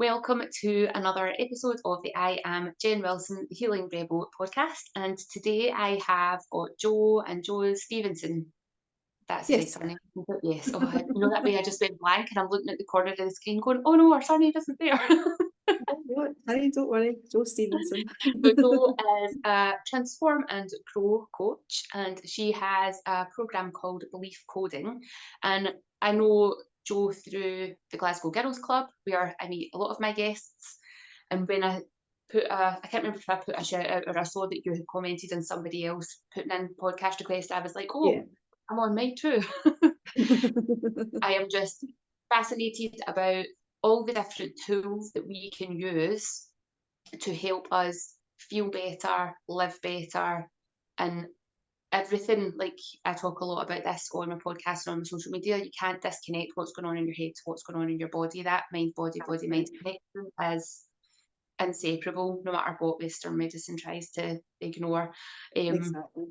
welcome to another episode of the I Am Jen Wilson, the Healing Rebel podcast. And today I have got Jo and Jo Stevenson. That's the Yes. surname. Yes. Oh, that way I just went blank and I'm looking at the corner of the screen going, oh no, our surname isn't there. Don't worry, Jo Stevenson. So Jo is a transform and grow coach, and she has a program called Belief Coding. And I know Jo through the Glasgow Girls Club, where I meet a lot of my guests. And when I can't remember if I put a shout out or I saw that you had commented on somebody else putting in podcast request, I was like, oh, yeah. I'm on mine too. I am just fascinated about all the different tools that we can use to help us feel better, live better, and everything. Like, I talk a lot about this on my podcast and on my social media. You can't disconnect what's going on in your head to what's going on in your body. That mind, body, mind connection is inseparable, no matter what Western medicine tries to ignore. Exactly.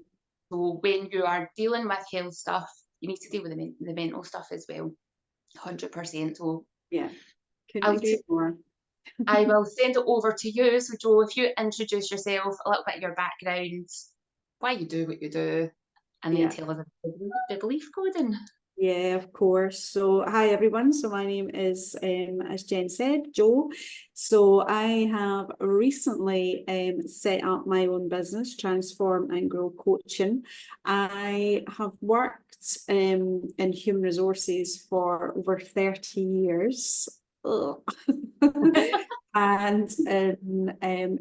So when you are dealing with health stuff, you need to deal with the mental stuff as well, 100%. So yeah, couldn't agree more. I will send it over to you. So Jo, if you introduce yourself, a little bit of your background, why you do what you do, and then tell us about the belief coding. Yeah, of course. So hi everyone. So my name is, as Jen said, Jo. So I have recently set up my own business, Transform and Grow Coaching. I have worked in human resources for over 30 years. And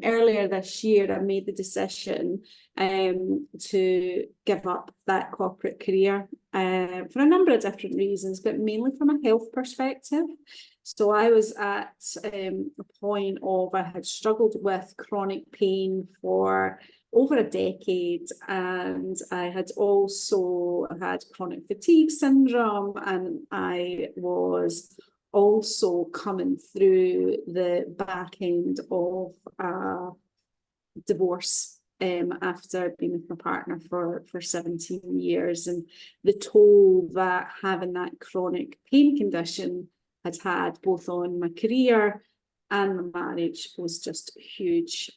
earlier this year, I made the decision to give up that corporate career for a number of different reasons, but mainly from a health perspective. So I was at a point of I had struggled with chronic pain for over a decade, and I had also had chronic fatigue syndrome, and I was also coming through the back end of a divorce after being with my partner for 17 years. And the toll that having that chronic pain condition had both on my career and my marriage was just huge.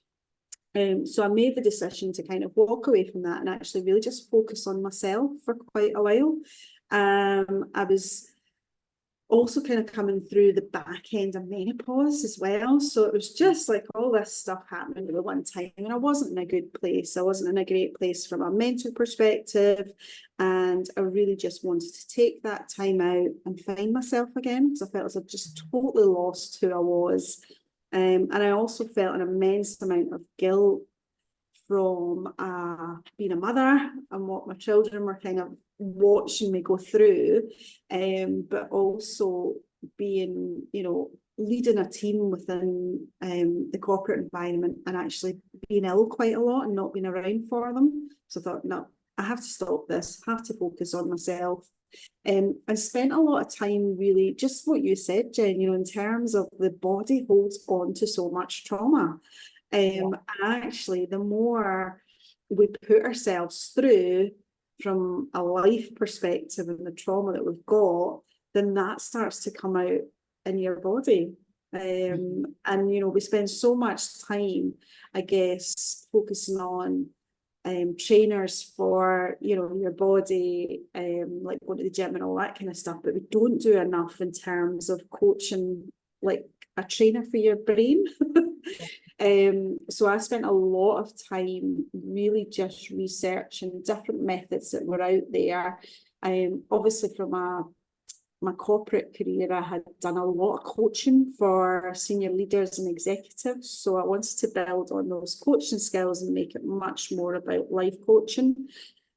So I made the decision to kind of walk away from that and actually really just focus on myself for quite a while. I was also kind of coming through the back end of menopause as well. So it was just like all this stuff happening at one time. And I wasn't in a good place. I wasn't in a great place from a mental perspective. And I really just wanted to take that time out and find myself again, because I felt as I'd just totally lost who I was. And I also felt an immense amount of guilt from being a mother and what my children were kind of watching me go through, but also being, leading a team within the corporate environment and actually being ill quite a lot and not being around for them. So I thought, no, I have to stop this, I have to focus on myself. I spent a lot of time really, just what you said, Jen, in terms of the body holds on to so much trauma. And actually, the more we put ourselves through from a life perspective and the trauma that we've got, then that starts to come out in your body. And, we spend so much time, I guess, focusing on trainers for, your body, like going to the gym and all that kind of stuff, but we don't do enough in terms of coaching, like a trainer for your brain. So I spent a lot of time really just researching different methods that were out there. Obviously from my corporate career, I had done a lot of coaching for senior leaders and executives. So I wanted to build on those coaching skills and make it much more about life coaching.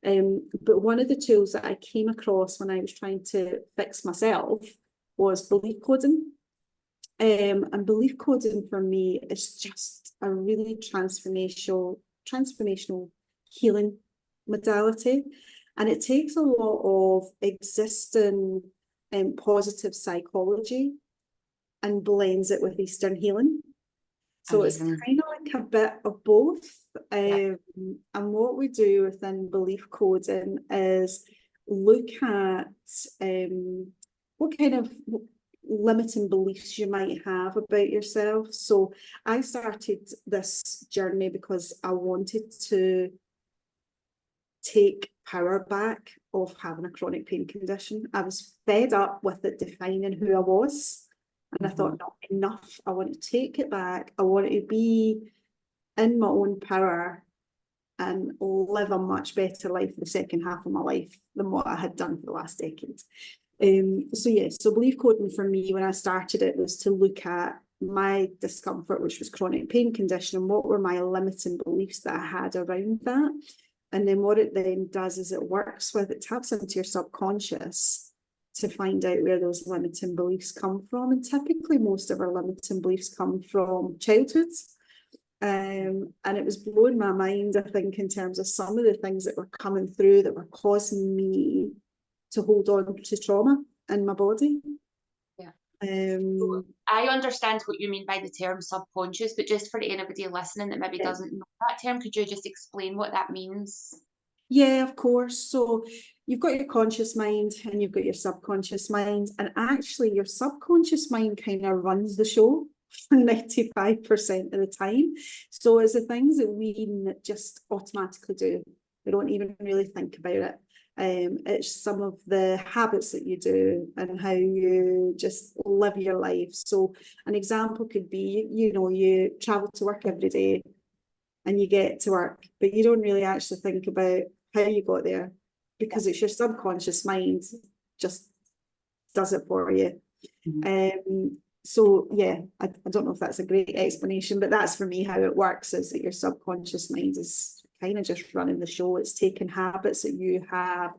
But one of the tools that I came across when I was trying to fix myself was belief coding. And belief coding for me is just a really transformational healing modality. And it takes a lot of existing positive psychology and blends it with Eastern healing. So it's kind of like a bit of both. And what we do within belief coding is look at what kind of limiting beliefs you might have about yourself. So I started this journey because I wanted to take power back of having a chronic pain condition. I was fed up with it defining who I was. And I thought, not enough. I want to take it back. I want to be in my own power and live a much better life the second half of my life than what I had done for the last decade. So belief coding for me, when I started it, was to look at my discomfort, which was chronic pain condition, and what were my limiting beliefs that I had around that. And then what it then does is it taps into your subconscious to find out where those limiting beliefs come from. And typically most of our limiting beliefs come from childhood. And it was blowing my mind, I think, in terms of some of the things that were coming through that were causing me to hold on to trauma in my body. Yeah. So I understand what you mean by the term subconscious, but just for anybody listening that maybe doesn't know that term, could you just explain what that means? Yeah, of course. So you've got your conscious mind and you've got your subconscious mind, and actually your subconscious mind kind of runs the show for 95% of the time. So it's the things that we just automatically do. We don't even really think about it. It's some of the habits that you do and how you just live your life. So an example could be, you travel to work every day and you get to work, but you don't really actually think about how you got there because it's your subconscious mind just does it for you. So yeah, I don't know if that's a great explanation, but that's for me how it works, is that your subconscious mind is kind of just running the show. It's taking habits that you have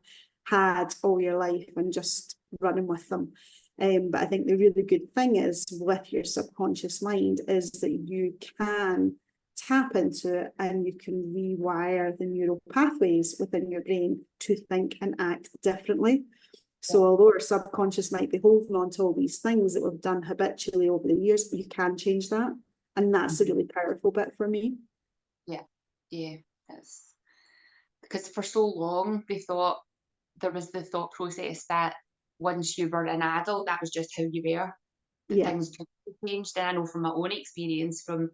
had all your life and just running with them. But I think the really good thing is with your subconscious mind is that you can tap into it and you can rewire the neural pathways within your brain to think and act differently. So although our subconscious might be holding on to all these things that we've done habitually over the years, you can change that. And that's a really powerful bit for me. Yeah, that's because for so long they thought there was the thought process that once you were an adult, that was just how you were. Things changed. And I know from my own experience, from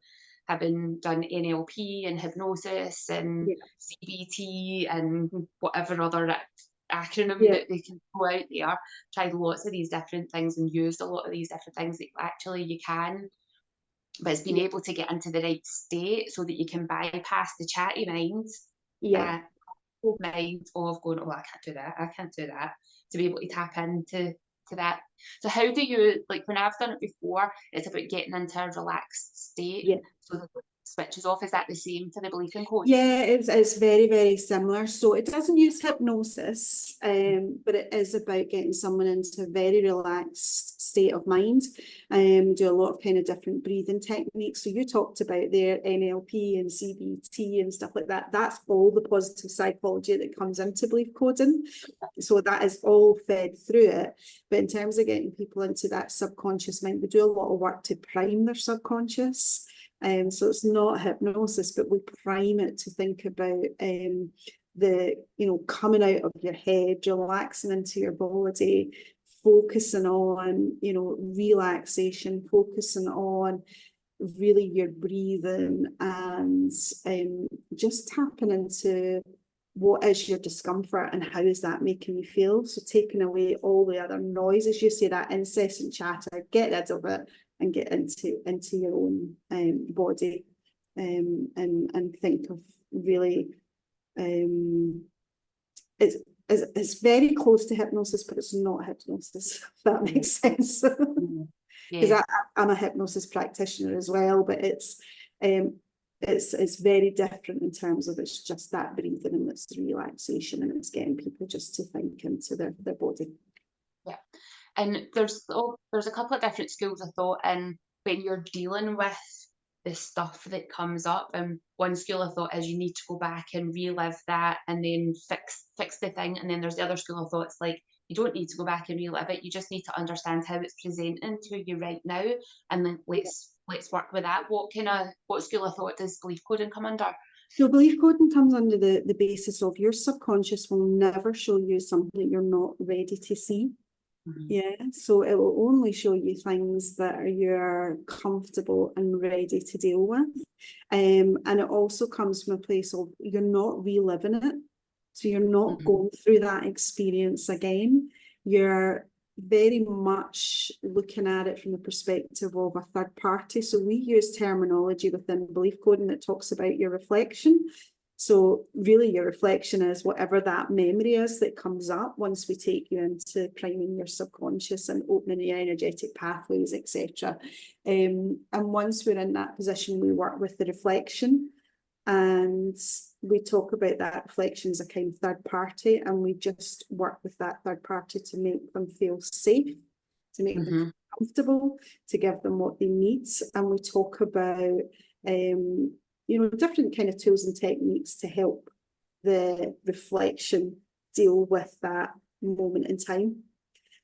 having done NLP and hypnosis and CBT and whatever other acronym that they can throw out there, tried lots of these different things and used a lot of these different things that actually you can. But it's being able to get into the right state so that you can bypass the chatty mind, that mind of going, oh, I can't do that, I can't do that, to be able to tap into that. So how do you, like when I've done it before, it's about getting into a relaxed state so that it switches off. Is that the same for the belief in coach? Yeah, it's very, very similar. So it doesn't use hypnosis, but it is about getting someone into a very relaxed state of mind. Do a lot of kind of different breathing techniques. So you talked about their NLP and CBT and stuff like that. That's all the positive psychology that comes into belief coding. So that is all fed through it. But in terms of getting people into that subconscious mind, we do a lot of work to prime their subconscious. So it's not hypnosis, but we prime it to think about coming out of your head, relaxing into your body, focusing on, relaxation, focusing on really your breathing and just tapping into what is your discomfort and how is that making you feel. So taking away all the other noise, as you say, that incessant chatter, get rid of it and get into your own body and think of really it's very close to hypnosis, but it's not hypnosis, if that makes sense. Because I'm a hypnosis practitioner as well, but it's very different in terms of it's just that breathing and it's the relaxation and it's getting people just to think into their body. Yeah. And there's a couple of different schools of thought in when you're dealing with the stuff that comes up. And one school of thought is you need to go back and relive that and then fix the thing. And then there's the other school of thought, it's like you don't need to go back and relive it. You just need to understand how it's presenting to you right now, and then let's work with that. What school of thought does belief coding come under? So belief coding comes under the basis of your subconscious will never show you something you're not ready to see. Yeah, so it will only show you things that you're comfortable and ready to deal with. And it also comes from a place of you're not reliving it. So you're not going through that experience again. You're very much looking at it from the perspective of a third party. So we use terminology within belief coding that talks about your reflection. So really your reflection is whatever that memory is that comes up once we take you into priming your subconscious and opening your energetic pathways, etc. And once we're in that position, we work with the reflection, and we talk about that reflection as a kind of third party, and we just work with that third party to make them feel safe, to make them feel comfortable, to give them what they need. And we talk about different kind of tools and techniques to help the reflection deal with that moment in time.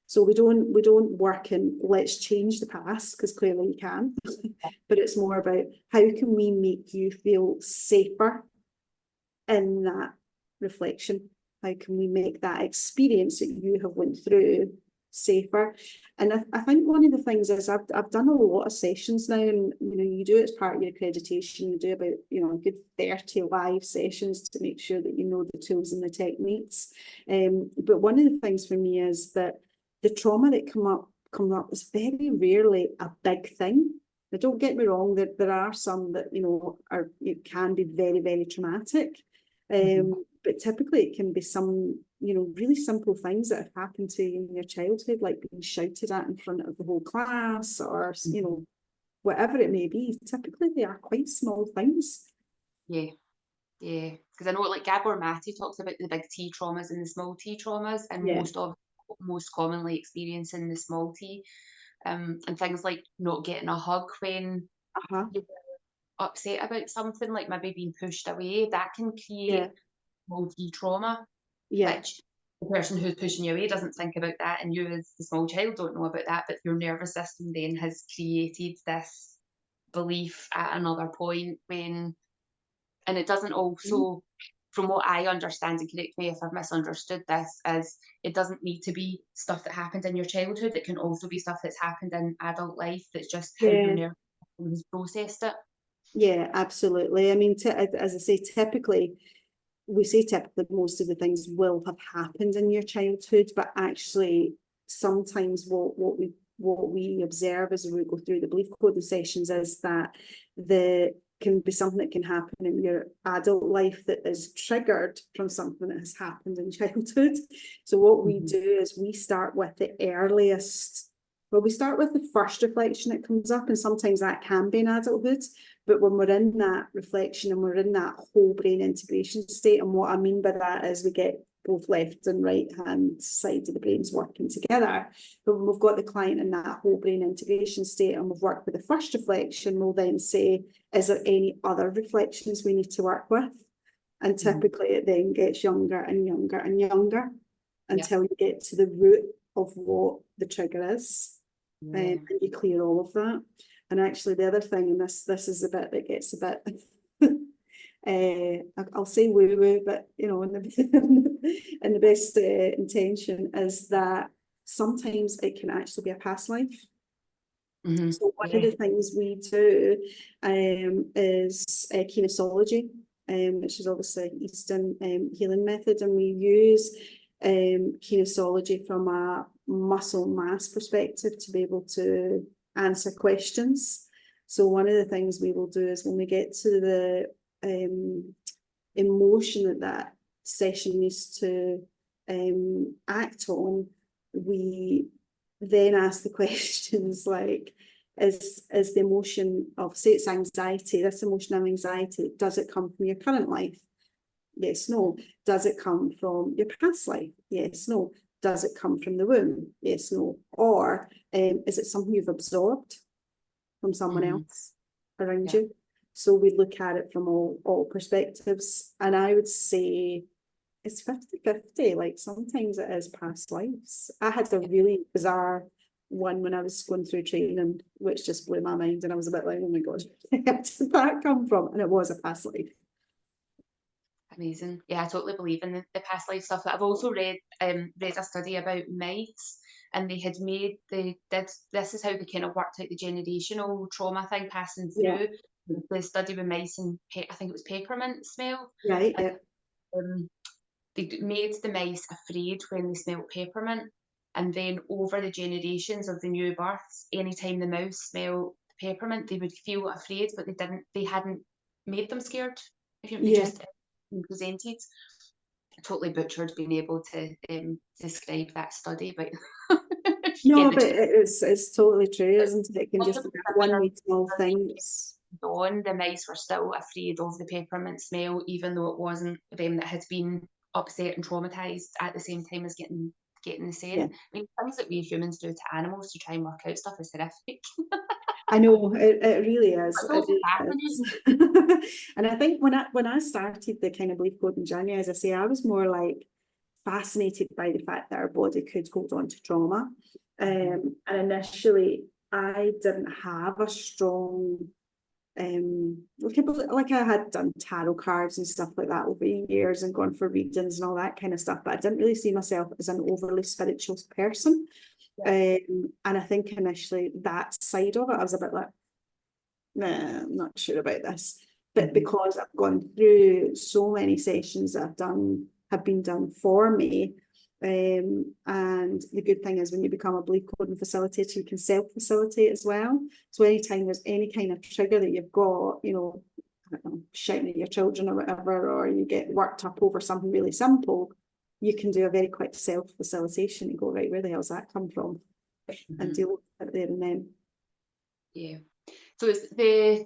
So we don't work in let's change the past, because clearly you can, but it's more about how can we make you feel safer in that reflection? How can we make that experience that you have went through safer? And I think one of the things is I've done a lot of sessions now, and you do it as part of your accreditation. You do about a good 30 live sessions to make sure that you know the tools and the techniques. But one of the things for me is that the trauma that comes up is very rarely a big thing. Now, don't get me wrong, there are some that it can be very, very traumatic. But typically it can be some, really simple things that have happened to you in your childhood, like being shouted at in front of the whole class, or, whatever it may be. Typically they are quite small things. Yeah. Yeah, because I know like Gabor Mate talks about the big T traumas and the small T traumas, and most commonly experiencing the small T, and things like not getting a hug when you're upset about something, like maybe being pushed away, that can create small T trauma, which the person who's pushing you away doesn't think about that, and you as the small child don't know about that, but your nervous system then has created this belief at another point and it doesn't also, from what I understand, and correct me if I've misunderstood this, is it doesn't need to be stuff that happened in your childhood. It can also be stuff that's happened in adult life. That's just how your nervous system has processed it. Yeah, absolutely. I mean, as I say, typically most of the things will have happened in your childhood, but actually sometimes what we observe as we go through the belief coding sessions is that can be something that can happen in your adult life that is triggered from something that has happened in childhood. So what we do is we start with the earliest. Well, we start with the first reflection that comes up, and sometimes that can be in adulthood. But when we're in that reflection and we're in that whole brain integration state, and what I mean by that is we get both left and right hand side of the brains working together. But when we've got the client in that whole brain integration state and we've worked with the first reflection, we'll then say, is there any other reflections we need to work with? And typically it then gets younger and younger and younger until you get to the root of what the trigger is. And you clear all of that. And actually the other thing, and this is the bit that gets a bit I'll say woo-woo, but in the best intention, is that sometimes it can actually be a past life. So one of the things we do is kinesiology, which is obviously Eastern healing method, and we use kinesiology from a muscle mass perspective to be able to answer questions. So one of the things we will do is when we get to the emotion that session needs to act on, we then ask the questions like, is the emotion of, say it's anxiety, this emotion of anxiety, does it come from your current life? Yes, no. Does it come from your past life? Yes, no. Does it come from the womb? Yes, no. Or is it something you've absorbed from someone else around you? So we look at it from all perspectives. And I would say it's 50-50. Like sometimes it is past lives. I had a really bizarre one when I was going through training, which just blew my mind. And I was a bit like, oh my God, where did that come from? And it was a past life. Amazing. Yeah, I totally believe in the past life stuff. I've also read a study about mites and they did, this is how they kind of worked out the generational trauma thing passing Yeah. through. The study with mice and I think it was peppermint smell. Right. And they made the mice afraid when they smelled peppermint, and then over the generations of the new births, anytime the mouse smelled peppermint, they would feel afraid, but they hadn't made them scared. If they Yeah. just presented. Totally butchered being able to describe that study, but No, but it's totally true, isn't it? It can just be that one wee small thing. the mice were still afraid of the peppermint smell, even though it wasn't them that had been upset and traumatized at the same time as getting the scent. Yeah. I mean, things that we humans do to animals to try and work out stuff is horrific. I know it really is. It's It also really fascinating. is. And I think when I started the kind of belief coding journey, as I say, I was more like fascinated by the fact that our body could hold on to trauma. And initially, I didn't have a strong like I had done tarot cards and stuff like that over the years and gone for readings and all that kind of stuff, but I didn't really see myself as an overly spiritual person. Yeah. And I think initially that side of it, I was a bit like, nah, I'm not sure about this. But because I've gone through so many sessions that have been done for me, and the good thing is when you become a belief coding facilitator, you can self-facilitate as well. So anytime there's any kind of trigger that you've got, you know, I don't know, shouting at your children or whatever, or you get worked up over something really simple, you can do a very quick self-facilitation and go, right, where the hell's that come from? And deal with it there and then. Yeah. So it's the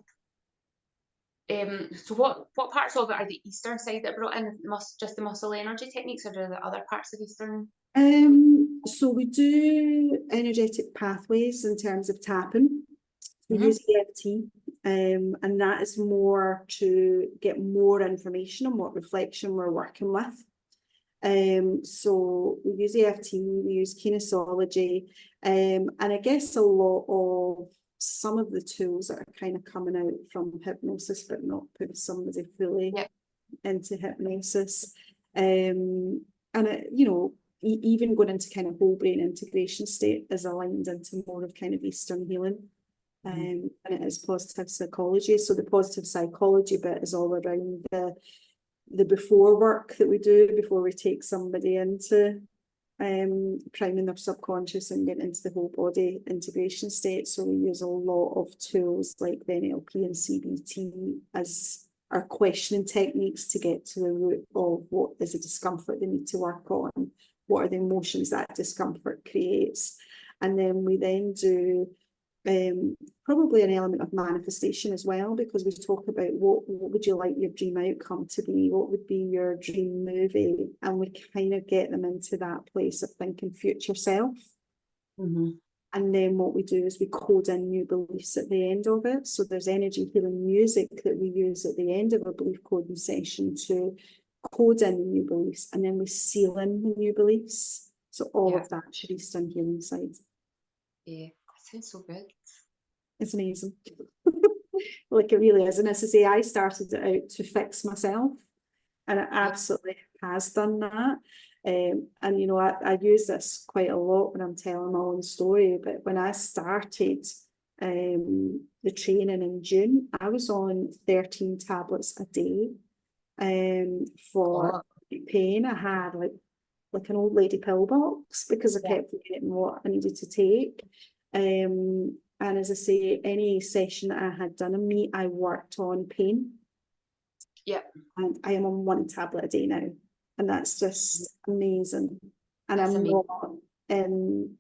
so what parts of it are the Eastern side that brought in just the muscle energy techniques, or are there other parts of Eastern? So we do energetic pathways in terms of tapping. We use EFT, and that is more to get more information on what reflection we're working with. So we use EFT, we use kinesiology, and I guess a lot of some of the tools that are kind of coming out from hypnosis, but not putting somebody fully into hypnosis. And it, you know, even going into kind of whole brain integration state is aligned into more of kind of Eastern healing. And it is positive psychology. So the positive psychology bit is all around the before work that we do before we take somebody into priming their subconscious and getting into the whole body integration state. So we use a lot of tools like the NLP and CBT as our questioning techniques to get to the root of what is the discomfort they need to work on, what are the emotions that discomfort creates. And then we then do probably an element of manifestation as well, because we talk about what would you like your dream outcome to be, what would be your dream movie, and we kind of get them into that place of thinking future self. And then what we do is we code in new beliefs at the end of it. So there's energy healing music that we use at the end of a belief coding session to code in the new beliefs, and then we seal in the new beliefs. So all of that should Eastern healing side. Yeah, that sounds so good. It's amazing. Like it really is. And as I say, I started it out to fix myself, and it absolutely has done that. And you know, I use this quite a lot when I'm telling my own story. But when I started the training in June, I was on 13 tablets a day for pain. I had like an old lady pill box because I kept forgetting what I needed to take. And as I say, any session that I had done on me, I worked on pain. And I am on 1 tablet a day now. And that's just amazing. And I'm not in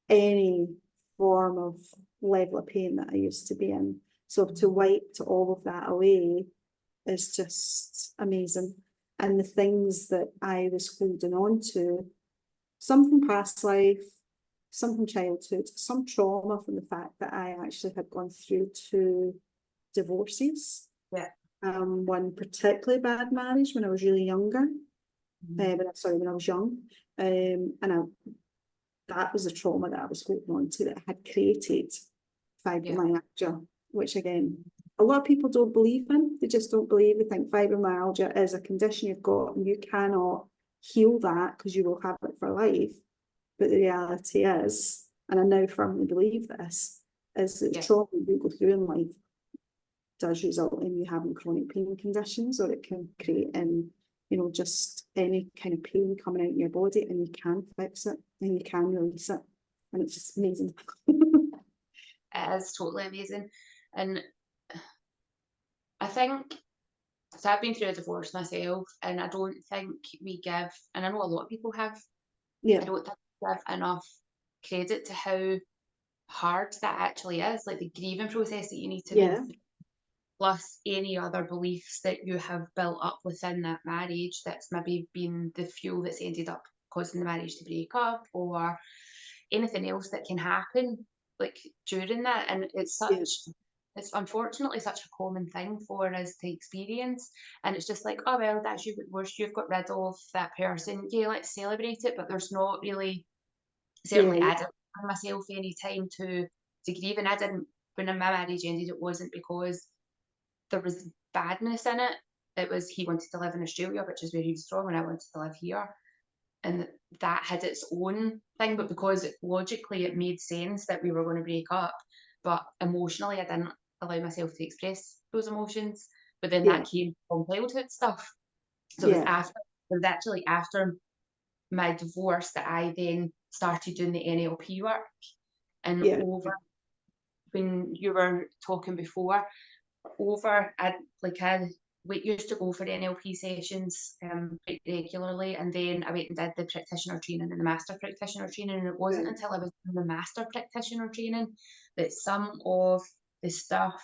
any form of level of pain that I used to be in. So to wipe all of that away is just amazing. And the things that I was holding on to, some from past life, some from childhood, some trauma from the fact that I actually had gone through 2 divorces. One particularly bad marriage when I was really younger. When I was young. That was a trauma that I was holding on to that had created fibromyalgia, which again, a lot of people don't believe in. They just don't believe. They think fibromyalgia is a condition you've got and you cannot heal that because you will have it for life. But the reality is, and I now firmly believe this, is that trauma you go through in life does result in you having chronic pain conditions, or it can create just any kind of pain coming out in your body, and you can fix it and you can release it. And it's just amazing. It is totally amazing. And I think, so I've been through a divorce myself, and I don't think we give, and I know a lot of people have, I don't think we give enough credit to how hard that actually is, like the grieving process that you need to go through, plus any other beliefs that you have built up within that marriage that's maybe been the fuel that's ended up causing the marriage to break up, or anything else that can happen like during that. And it's unfortunately such a common thing for us to experience, and it's just like, oh well, that's you divorced, you've got rid of that person, yeah, let's celebrate it. But there's not really, certainly I didn't give myself any time to grieve, and I didn't, when my marriage ended, it wasn't because there was badness in it. It was, he wanted to live in Australia, which is where he was from, and I wanted to live here, and that had its own thing. But because logically it made sense that we were going to break up, but emotionally I didn't allow myself to express those emotions. But then that came from childhood stuff. So it was actually after my divorce that I then started doing the NLP work. And over, when you were talking before, we used to go for NLP sessions quite regularly, and then I went and did the practitioner training and the master practitioner training. And it wasn't until I was in the master practitioner training that some of the stuff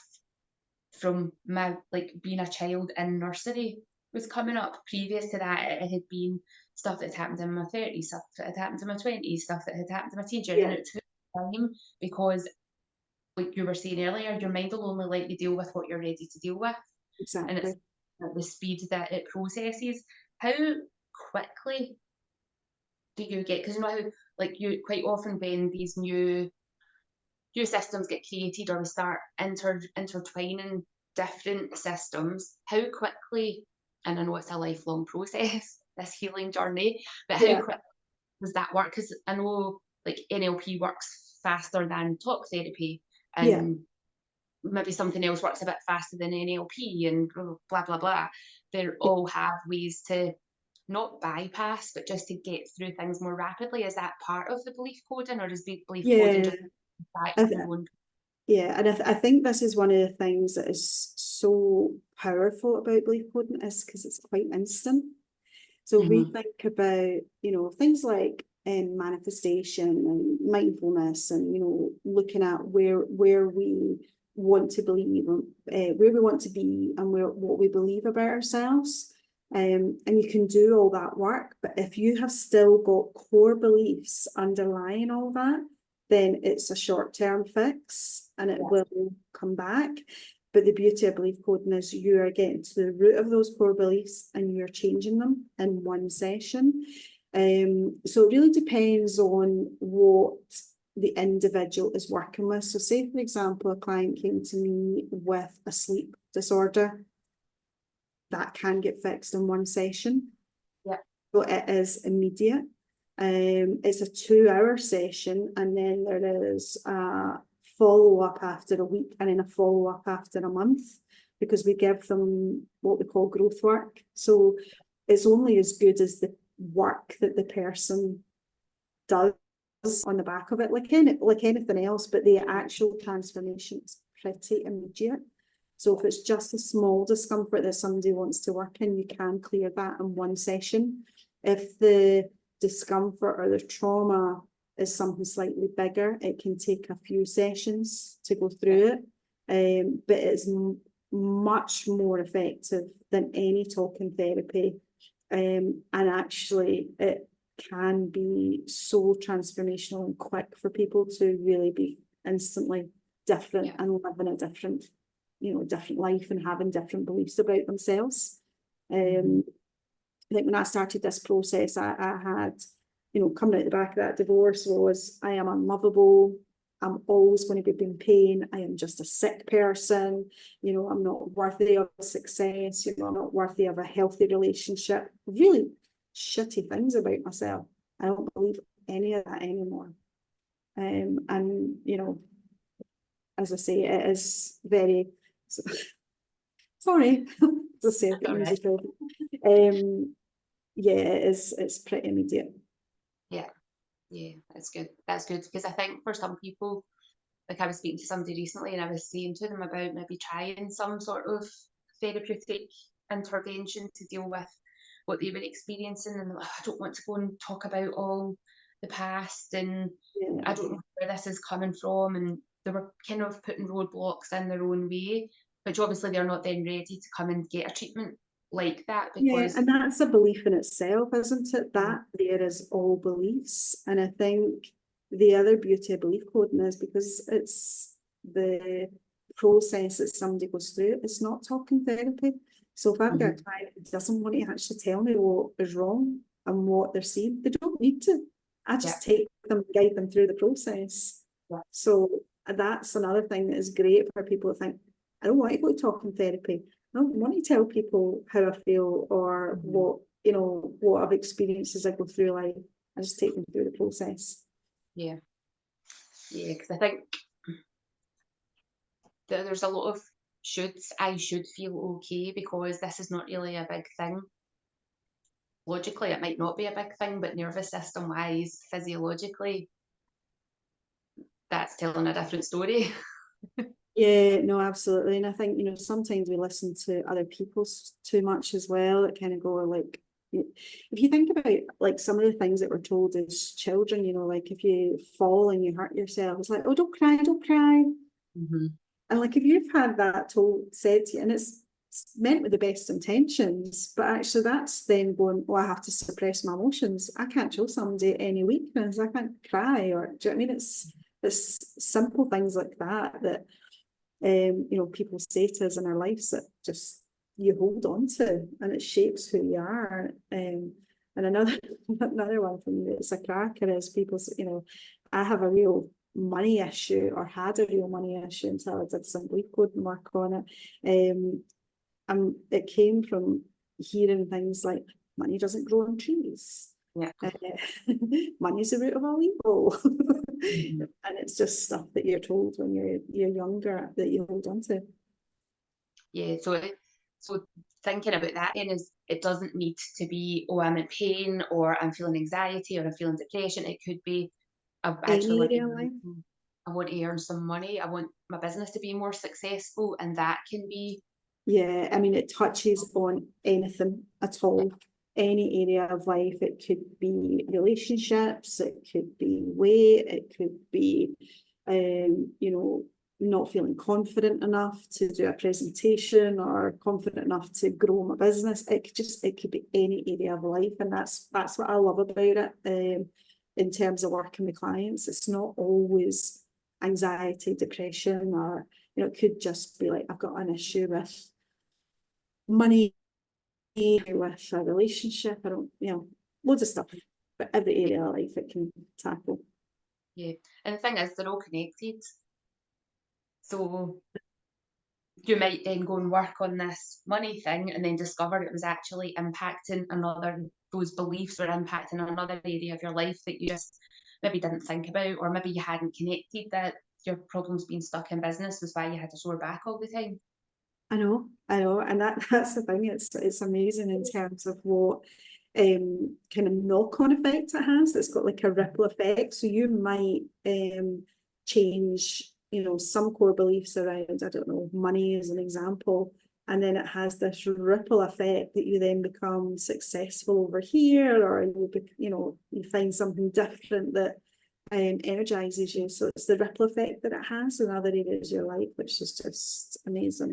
from my, like, being a child in nursery was coming up. Previous to that, it had been stuff that had happened in my 30s, stuff that had happened in my 20s, stuff that had happened in my teenage years. And it took time, because, like you were saying earlier, your mind will only let you deal with what you're ready to deal with. Exactly. And it's at the speed that it processes. How quickly do you get, because you know how, like, you quite often, when these new systems get created, or we start intertwining different systems, how quickly, and I know it's a lifelong process, this healing journey, but how quickly does that work? Because I know, like, NLP works faster than talk therapy, and maybe something else works a bit faster than NLP, and blah, blah, blah. They all have ways to not bypass, but just to get through things more rapidly. Is that part of the belief coding, or is the belief coding just and I think this is one of the things that is so powerful about belief coding, is because it's quite instant. So we think about, things like manifestation and mindfulness, and looking at where we want to believe, where we want to be, and what we believe about ourselves. And you can do all that work, but if you have still got core beliefs underlying all that, then it's a short-term fix, and it will come back. But the beauty of belief coding is you are getting to the root of those core beliefs, and you're changing them in one session. So it really depends on what the individual is working with. So say, for example, a client came to me with a sleep disorder. That can get fixed in one session. So it is immediate. It's a 2-hour session, and then there is a follow-up after a week, and then a follow-up after a month, because we give them what we call growth work. So it's only as good as the work that the person does on the back of it, like anything else, but the actual transformation is pretty immediate. So if it's just a small discomfort that somebody wants to work in, you can clear that in one session. If the discomfort or the trauma is something slightly bigger, it can take a few sessions to go through it, but it's much more effective than any talking therapy, and actually it can be so transformational and quick for people to really be instantly different and living a different life and having different beliefs about themselves. I think when I started this process, I had, coming out the back of that divorce was, I am unlovable. I'm always going to be in pain. I am just a sick person. I'm not worthy of success. I'm not worthy of a healthy relationship. Really shitty things about myself. I don't believe any of that anymore. And, you know, as I say, it is very, sorry, as I say, I've got All music right. ready. Yeah, it's pretty immediate. Yeah, that's good. That's good, because I think for some people, like I was speaking to somebody recently and I was saying to them about maybe trying some sort of therapeutic intervention to deal with what they were experiencing, and I don't want to go and talk about all the past, and Yeah. I don't know where this is coming from, and they were kind of putting roadblocks in their own way, which obviously they're not then ready to come and get a treatment like that, Yeah, because and that's a belief in itself, isn't it? That there is all beliefs. And I think the other beauty of belief coding is because it's the process that somebody goes through, it's not talking therapy. So if I've got a client who doesn't want to actually tell me what is wrong and what they're seeing, they don't need to. I just take them, guide them through the process. Yeah. So that's another thing that is great for people to think, I don't want to go to talking therapy. I don't want to tell people how I feel or what, you know, what I've experienced as I go through life. I just take them through the process. Yeah, because I think that there's a lot of shoulds. I should feel okay because this is not really a big thing. Logically, it might not be a big thing, but nervous system wise, physiologically, that's telling a different story. Yeah, no, absolutely. And I think, you know, sometimes we listen to other people's too much as well. It kind of go like, if you think about like some of the things that we're told as children, you know, like if you fall and you hurt yourself, it's like, oh, don't cry, don't cry. And like if you've had that told, said to you, and it's meant with the best intentions, but actually that's then going, oh, I have to suppress my emotions. I can't show somebody any weakness. I can't cry, or do you know what I mean? It's simple things like that that you know, people say to us in our lives that just you hold on to, and it shapes who you are. And another one for me that's a cracker is people, you know, I have a real money issue, or had a real money issue until I did some belief coding work on it. And it came from hearing things like money doesn't grow on trees. Yeah. Money's the root of all evil. And it's just stuff that you're told when you're younger that you hold on to. Yeah, so thinking about that then is it doesn't need to be, oh, I'm in pain or I'm feeling anxiety or I'm feeling depression. It could be I actually want to I want to earn some money. I want my business to be more successful, and that can be. Yeah, I mean, it touches on anything at all, any area of life. It could be relationships, it could be weight, it could be, you know, not feeling confident enough to do a presentation or confident enough to grow my business. It could be any area of life, and that's what I love about it. In terms of working with clients, it's not always anxiety, depression, or you know, it could just be like, I've got an issue with money, with a relationship, I don't, you know, loads of stuff, but every area of life it can tackle. Yeah, and the thing is, they're all connected. So you might then go and work on this money thing and then discover it was actually impacting those beliefs were impacting another area of your life that you just maybe didn't think about, or maybe you hadn't connected that your problems being stuck in business was why you had a sore back all the time. I know, and that's the thing. It's amazing in terms of what kind of knock-on effect it has. It's got like a ripple effect. So you might change, you know, some core beliefs around, I don't know, money as an example, and then it has this ripple effect that you then become successful over here, or you know, you find something different that energizes you. So it's the ripple effect that it has in other areas of your life, which is just amazing.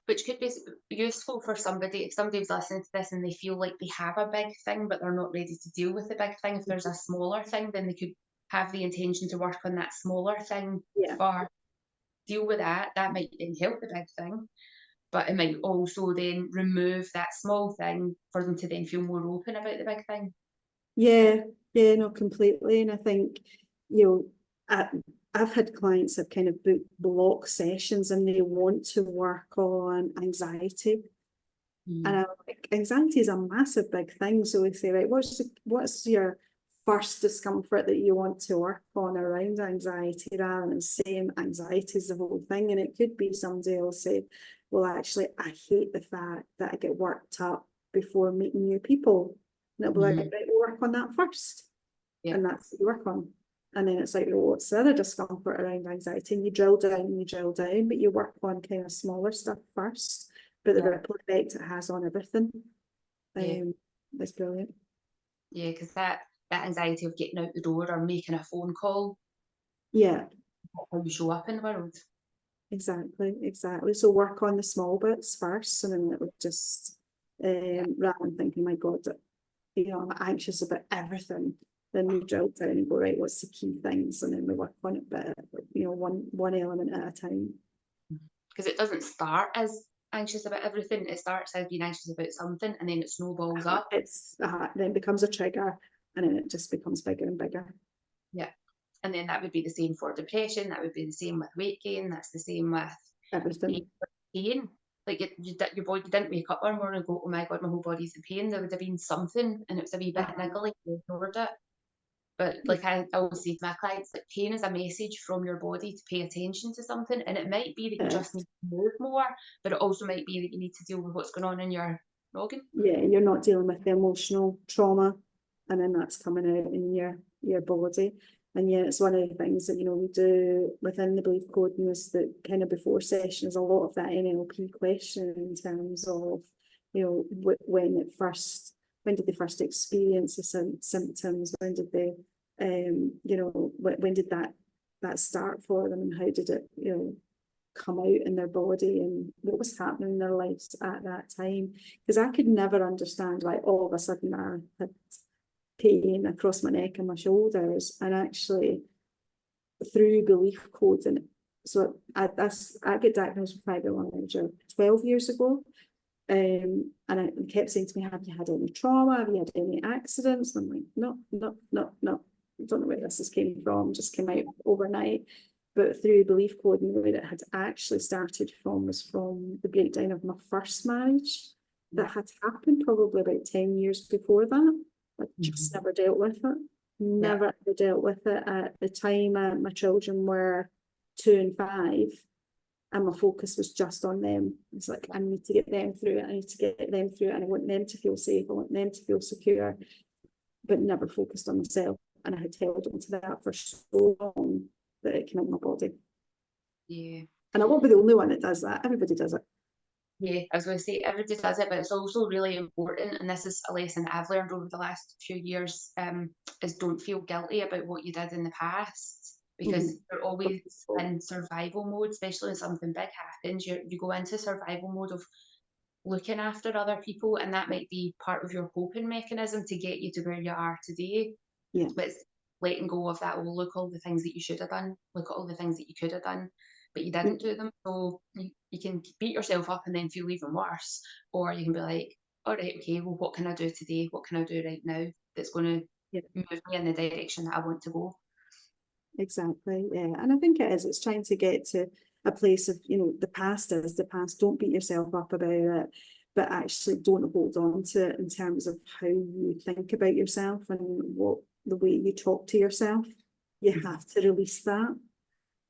Which could be useful for somebody, if somebody's listening to this and they feel like they have a big thing, but they're not ready to deal with the big thing. If there's a smaller thing, then they could have the intention to work on that smaller thing for deal with that. That might then help the big thing, but it might also then remove that small thing for them to then feel more open about the big thing. Yeah, no, completely. And I think, you know, I've had clients that kind of book block sessions and they want to work on anxiety. And I'm like, anxiety is a massive big thing. So we say, right, what's your first discomfort that you want to work on around anxiety, rather than saying anxiety is the whole thing. And it could be somebody will say, well, actually, I hate the fact that I get worked up before meeting new people. And it'll be like, right, we'll work on that first. Yeah. And that's what you work on. And then it's like, well, what's the other discomfort around anxiety? And you drill down, but you work on kind of smaller stuff first. But the ripple effect it has on everything, that's brilliant. Yeah, because that anxiety of getting out the door or making a phone call, how you show up in the world. Exactly. So work on the small bits first, and then it would just, rather than thinking, my God, I'm anxious about everything, then we drill down and go, right, what's the key things? And then we work on it, but one element at a time. Because it doesn't start as anxious about everything. It starts as being anxious about something, and then it snowballs up. Then becomes a trigger, and then it just becomes bigger and bigger. Yeah. And then that would be the same for depression. That would be the same with weight gain. That's the same with everything. Pain. Like your body didn't wake up one morning and go, oh my God, my whole body's in pain. There would have been something, and it was a wee bit niggly. You ignored it. But like I always say to my clients, like, pain is a message from your body to pay attention to something. And it might be that you just need to move more, but it also might be that you need to deal with what's going on in your noggin. Yeah, you're not dealing with the emotional trauma, and then that's coming out in your body. And yeah, it's one of the things that, we do within the belief coding, is that kind of before sessions, a lot of that NLP question in terms of, when did they first experience the symptoms? When did they, when did that start for them, and how did it, come out in their body, and what was happening in their lives at that time? Because I could never understand why all of a sudden I had pain across my neck and my shoulders, and actually through belief coding. So I get diagnosed with fibromyalgia 12 years ago, and I kept saying to me, have you had any trauma? Have you had any accidents? And I'm like, no. I don't know where this came from, just came out overnight. But through belief coding, the way that had actually started was from the breakdown of my first marriage that had happened probably about 10 years before that. I just never dealt with it. Never ever dealt with it. At the time, my children were 2 and 5, and my focus was just on them. It's like, I need to get them through it. And I want them to feel safe. I want them to feel secure, but never focused on myself. And I had held on to that for so long that it came out of my body. Yeah. And I won't be the only one that does that. Everybody does it. Yeah, I was going to say everybody does it, but it's also really important, and this is a lesson that I've learned over the last few years, is don't feel guilty about what you did in the past, because you're always in survival mode, especially when something big happens. You go into survival mode of looking after other people, and that might be part of your coping mechanism to get you to where you are today. Yeah. But it's letting go of that. Well, look at all the things that you should have done. Look at all the things that you could have done, but you didn't do them. So you can beat yourself up and then feel even worse, or you can be like, all right, okay, well, what can I do today? What can I do right now that's going to move me in the direction that I want to go? Exactly, yeah. And I think it is. It's trying to get to a place of, the past is the past. Don't beat yourself up about it, but actually don't hold on to it in terms of how you think about yourself and the way you talk to yourself. You have to release that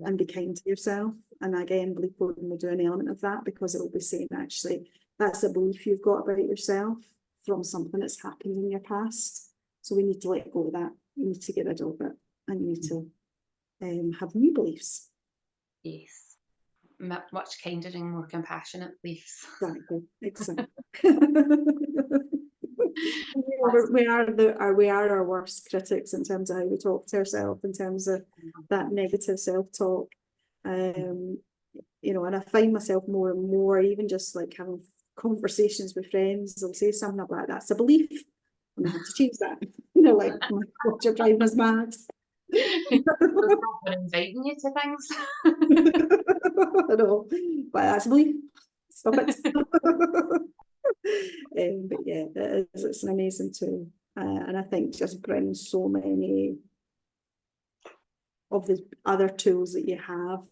and be kind to yourself. And again, belief coding will do an element of that, because it will be saying, actually, that's a belief you've got about yourself from something that's happened in your past. So we need to let go of that. We need to get rid of it, and you need to have new beliefs. Yes, much kinder and more compassionate beliefs. Exactly. we are our worst critics in terms of how we talk to ourselves, in terms of that negative self-talk. And I find myself more and more, even just like having conversations with friends, they'll say something like, that's a belief, and I have to change that. Like, oh my God, you're driving us mad. Inviting you to things. I know, but that's a belief. Stop it. But yeah, it's an amazing tool, and I think just brings so many of the other tools that you have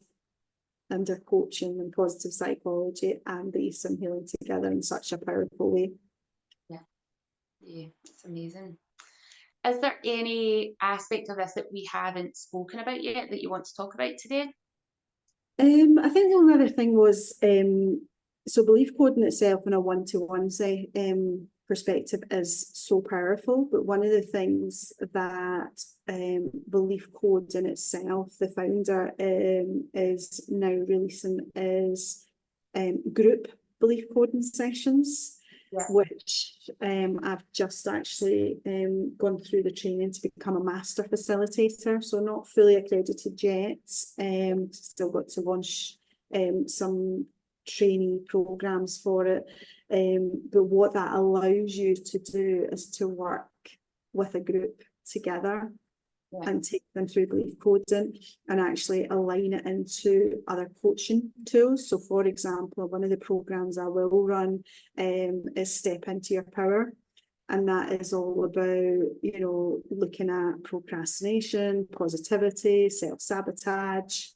under coaching and positive psychology and beliefs and healing together in such a powerful way. Yeah, it's amazing. is there any aspect of this that we haven't spoken about yet that you want to talk about today? I think the only other thing was, so belief coding itself in a one-to-one perspective is so powerful, but one of the things that belief code in itself, the founder is now releasing is group belief coding sessions. Yeah. Which I've just actually gone through the training to become a master facilitator, so not fully accredited yet. Still got to launch some trainee programs for it. But what that allows you to do is to work with a group together. Yeah. And take them through belief coding and actually align it into other coaching tools. So for example, one of the programs I will run is Step Into Your Power. And that is all about, looking at procrastination, positivity, self-sabotage,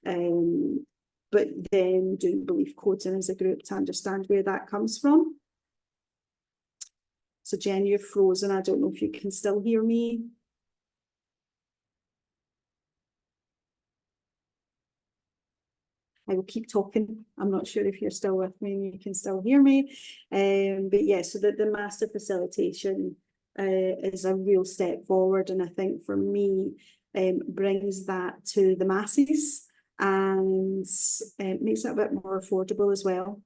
but then doing belief coding as a group to understand where that comes from. So Jen, you're frozen. I don't know if you can still hear me. I will keep talking. I'm not sure if you're still with me and you can still hear me. But yeah, so the master facilitation is a real step forward. And I think for me, brings that to the masses and makes it a bit more affordable as well.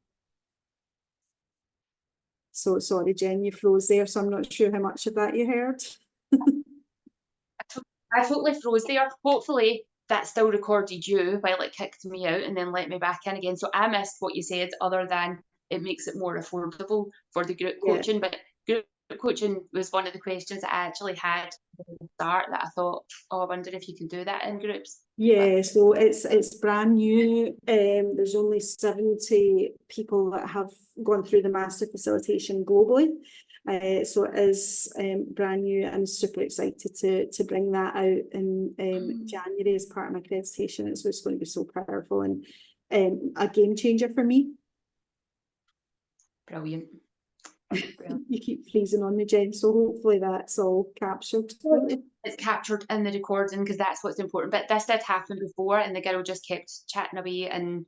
So sorry, Jen, you froze there. So I'm not sure how much of that you heard. I totally froze there. Hopefully that still recorded you while it kicked me out and then let me back in again. So I missed what you said, other than it makes it more affordable for the group coaching. Yeah. But group coaching was one of the questions that I actually had at the start that I thought, oh, I wonder if you can do that in groups. Yeah, so it's brand new. There's only 70 people that have gone through the master facilitation globally. So it is brand new, and super excited to bring that out in January as part of my accreditation. So it's going to be so powerful and a game changer for me. Brilliant. You keep freezing on me, Jen, so hopefully that's all captured. It's captured in the recording because that's what's important. But this did happen before, and the girl just kept chatting away, and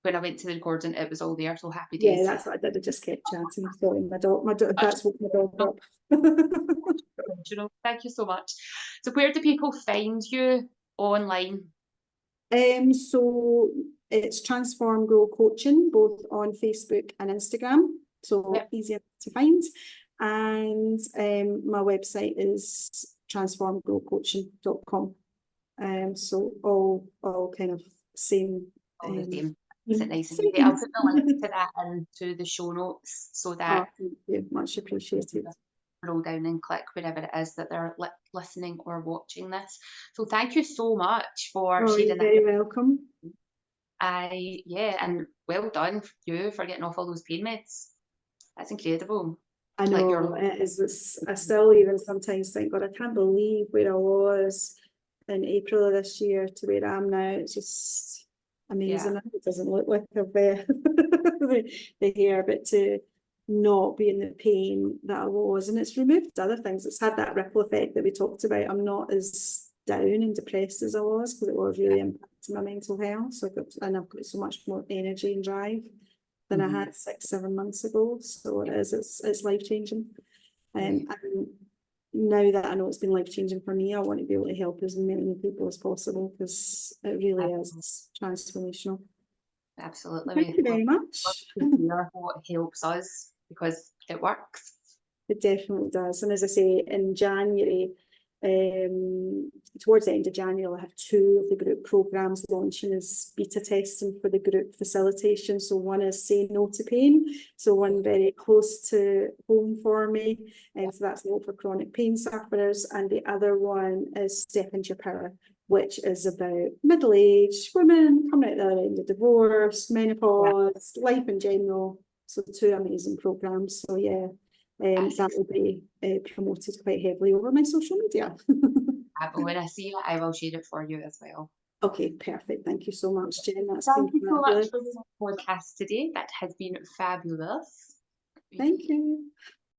when I went to the recording, it was all there. So happy days. Yeah, that's what I did. I just kept chatting. Sorry, my dog. That's what my dog up. Thank you so much. So where do people find you online? So it's Transform Grow Coaching, both on Facebook and Instagram. So yep. Easier to find. And my website is transformgrowcoaching.com. So all kind of same. All the same. Is it nice and easy? I'll put the link to that into the show notes so that thank you. Much appreciated. Roll down and click wherever it is that they're listening or watching this. So thank you so much for sharing you're very welcome. And well done you for getting off all those pain meds. That's incredible. I know, it is. I still even sometimes think, God, I can't believe where I was in April of this year to where I am now. It's just amazing. Yeah. It doesn't look like I've the hair, but to not be in the pain that I was, and it's removed other things. It's had that ripple effect that we talked about. I'm not as down and depressed as I was, because it was really impacting my mental health. So I've got so much more energy and drive than I had 6-7 months ago. So it's life-changing. And now that I know it's been life-changing for me, I want to be able to help as many people as possible, because it really is transformational. Absolutely. Thank you very much. What helps us, because it works. It definitely does. And as I say, in January, towards the end of January, I'll have 2 of the group programs launching as beta testing for the group facilitation. So one is Say No to Pain, so one very close to home for me, and so that's more for chronic pain sufferers. And the other one is Step Into Your Power, which is about middle-aged women coming out the other end of divorce, menopause, life in general. So 2 amazing programs. So yeah. That will be promoted quite heavily over my social media. When I see it, I will share it for you as well. Okay, perfect. Thank you so much, Jen. Thank you so much for the podcast today. That has been fabulous. Thank you.